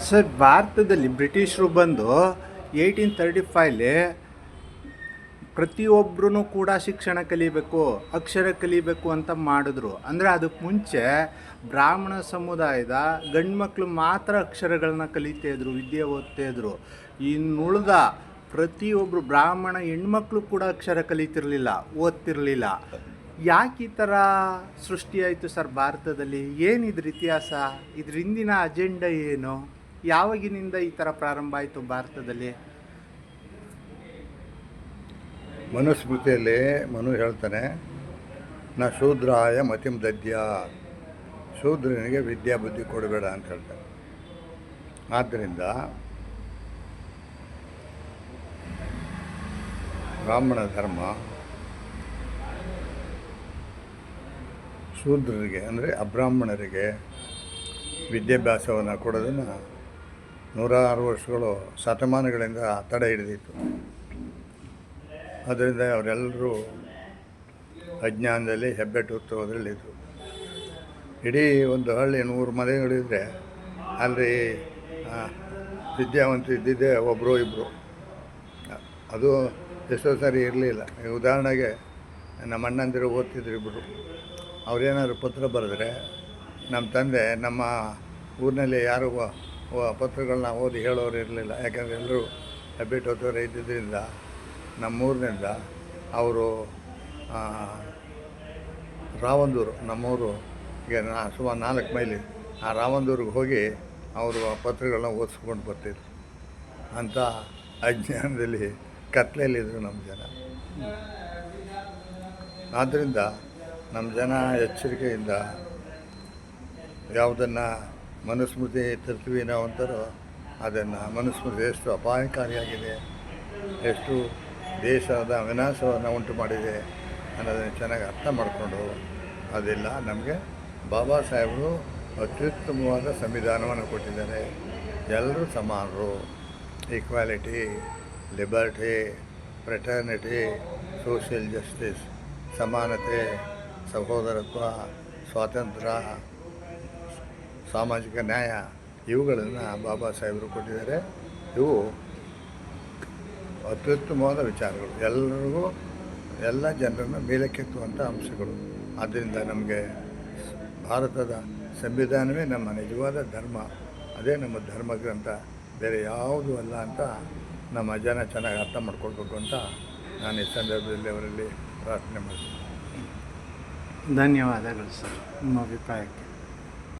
Sir, ಭಾರತದಲ್ಲಿ ಬ್ರಿಟಿಷರು ಬಂದು 1835 ಪ್ರತಿಯೊಬ್ಬರೂ ಕೂಡ ಶಿಕ್ಷಣ ಕಲಿಬೇಕು, ಅಕ್ಷರ ಕಲಿಬೇಕು ಅಂತ ಮಾಡಿದ್ರು. ಅಂದರೆ ಅದಕ್ಕೆ ಮುಂಚೆ ಬ್ರಾಹ್ಮಣ ಸಮುದಾಯದ ಗಂಡ್ಮಕ್ಳು ಮಾತ್ರ ಅಕ್ಷರಗಳನ್ನ ಕಲಿತಾಯಿದ್ರು, ವಿದ್ಯೆ ಓದ್ತಾಯಿದ್ರು. ಇನ್ನುಳಿದ ಪ್ರತಿಯೊಬ್ಬರು ಬ್ರಾಹ್ಮಣ ಹೆಣ್ಮಕ್ಳು ಕೂಡ ಅಕ್ಷರ ಕಲಿತಿರಲಿಲ್ಲ, ಓದ್ತಿರಲಿಲ್ಲ. ಯಾಕೆ ಈ ಥರ ಸೃಷ್ಟಿಯಾಯಿತು ಸರ್ ಭಾರತದಲ್ಲಿ? ಏನಿದ್ರ ಇತಿಹಾಸ? ಇದ್ರ ಹಿಂದಿನ ಅಜೆಂಡಾ ಏನು? ಯಾವಾಗಿನಿಂದ ಈ ಥರ ಪ್ರಾರಂಭ ಆಯಿತು ಭಾರತದಲ್ಲಿ? ಮನುಸ್ಮೃತಿಯಲ್ಲಿ ಮನು ಹೇಳ್ತಾನೆ, ನ ಶೂದ್ರಾಯ ಮತಿಂ ದದ್ಯ, ಶೂದ್ರನಿಗೆ ವಿದ್ಯಾ ಬುದ್ಧಿ ಕೊಡಬೇಡ ಅಂತ ಹೇಳ್ತಾನೆ. ಆದ್ದರಿಂದ ಬ್ರಾಹ್ಮಣ ಧರ್ಮ ಶೂದ್ರರಿಗೆ ಅಂದರೆ ಅಬ್ರಾಹ್ಮಣರಿಗೆ ವಿದ್ಯಾಭ್ಯಾಸವನ್ನು ಕೊಡೋದನ್ನು 106 ವರ್ಷಗಳು ಶತಮಾನಗಳಿಂದ ತಡೆ ಹಿಡಿದಿತ್ತು. ಅದರಿಂದ ಅವರೆಲ್ಲರೂ ಅಜ್ಞಾನದಲ್ಲಿ ಹೆಬ್ಬೆಟ್ಟು ಹೊತ್ತೋದ್ರಲ್ಲಿದ್ದರು. ಇಡೀ ಒಂದು ಹಳ್ಳಿ 100 ಮನೆಗಳಿದ್ದರೆ ಅಲ್ಲಿ ವಿದ್ಯಾವಂತ ಇದ್ದಿದ್ದೇ ಒಬ್ಬರು ಇಬ್ಬರು. ಅದು ಎಷ್ಟೋ ಸಾರಿ ಇರಲಿಲ್ಲ. ಉದಾಹರಣೆಗೆ ನಮ್ಮ ಅಣ್ಣಂದಿರು ಓದ್ತಿದ್ರು ಇಬ್ಬರು. ಅವರೇನಾದ್ರು ಪತ್ರ ಬರೆದ್ರೆ ನಮ್ಮ ತಂದೆ ನಮ್ಮ ಊರಿನಲ್ಲಿ ಯಾರು ಪತ್ರಗಳನ್ನ ಓದಿ ಹೇಳೋರು ಇರಲಿಲ್ಲ. ಯಾಕಂದರೆ ಎಲ್ಲರೂ ಹೆಬ್ಬೆಟ್ಟು ಹೊತ್ತವರೇ ಇದ್ದಿದ್ದರಿಂದ ನಮ್ಮೂರಿನಿಂದ ಅವರು ರಾವಂದೂರು, ನಮ್ಮೂರು ಈಗ ಸುಮಾರು 4 ಮೈಲಿ, ಆ ರಾವಂದೂರಿಗೆ ಹೋಗಿ ಅವರು ಆ ಪತ್ರಗಳನ್ನ ಓದಿಸ್ಕೊಂಡು ಬರ್ತಿದ್ರು. ಅಂಥ ಅಜ್ಞಾನದಲ್ಲಿ ಕತ್ಲೆಯಲ್ಲಿದ್ದರು ನಮ್ಮ ಜನ. ಆದ್ದರಿಂದ ನಮ್ಮ ಜನ ಎಚ್ಚರಿಕೆಯಿಂದ ಯಾವುದನ್ನು ಮನುಸ್ಮೃತಿ ತರ್ತೀವಿ ನಾವು ಅಂತಾರೋ ಅದನ್ನು ಮನುಸ್ಮೃತಿ ಎಷ್ಟು ಅಪಾಯಕಾರಿಯಾಗಿದೆ, ಎಷ್ಟು ದೇಶದ ವಿನಾಶವನ್ನು ಉಂಟು ಮಾಡಿದೆ ಅನ್ನೋದನ್ನು ಚೆನ್ನಾಗಿ ಅರ್ಥ ಮಾಡಿಕೊಂಡು ಅದೆಲ್ಲ ನಮಗೆ ಬಾಬಾ ಸಾಹೇಬರು ಅತ್ಯುತ್ತಮವಾದ ಸಂವಿಧಾನವನ್ನು ಕೊಟ್ಟಿದ್ದಾರೆ. ಎಲ್ಲರೂ ಸಮಾನರು, equality, liberty, fraternity, social justice, ಸಮಾನತೆ, ಸಹೋದರತ್ವ, ಸ್ವಾತಂತ್ರ್ಯ, ಸಾಮಾಜಿಕ ನ್ಯಾಯ, ಇವುಗಳನ್ನು ಬಾಬಾ ಸಾಹೇಬರು ಕೊಟ್ಟಿದ್ದಾರೆ. ಇವು ಅತ್ಯುತ್ತಮವಾದ ವಿಚಾರಗಳು, ಎಲ್ಲರಿಗೂ ಎಲ್ಲ ಜನರನ್ನು ಮೇಲಕ್ಕೆತ್ತುವಂಥ ಅಂಶಗಳು. ಆದ್ದರಿಂದ ನಮಗೆ ಭಾರತದ ಸಂವಿಧಾನವೇ ನಮ್ಮ ನಿಜವಾದ ಧರ್ಮ, ಅದೇ ನಮ್ಮ ಧರ್ಮ ಗ್ರಂಥ, ಬೇರೆ ಯಾವುದೂ ಅಲ್ಲ ಅಂತ ನಮ್ಮ ಜನ ಚೆನ್ನಾಗಿ ಅರ್ಥ ಮಾಡ್ಕೊಳ್ಬೇಕು ಅಂತ ನಾನು ಈ ಸಂದರ್ಭದಲ್ಲಿ ಅವರಲ್ಲಿ ಪ್ರಾರ್ಥನೆ ಮಾಡ್ತೀನಿ. ಧನ್ಯವಾದಗಳು ಸರ್ ನಿಮ್ಮ ಅಭಿಪ್ರಾಯಕ್ಕೆ.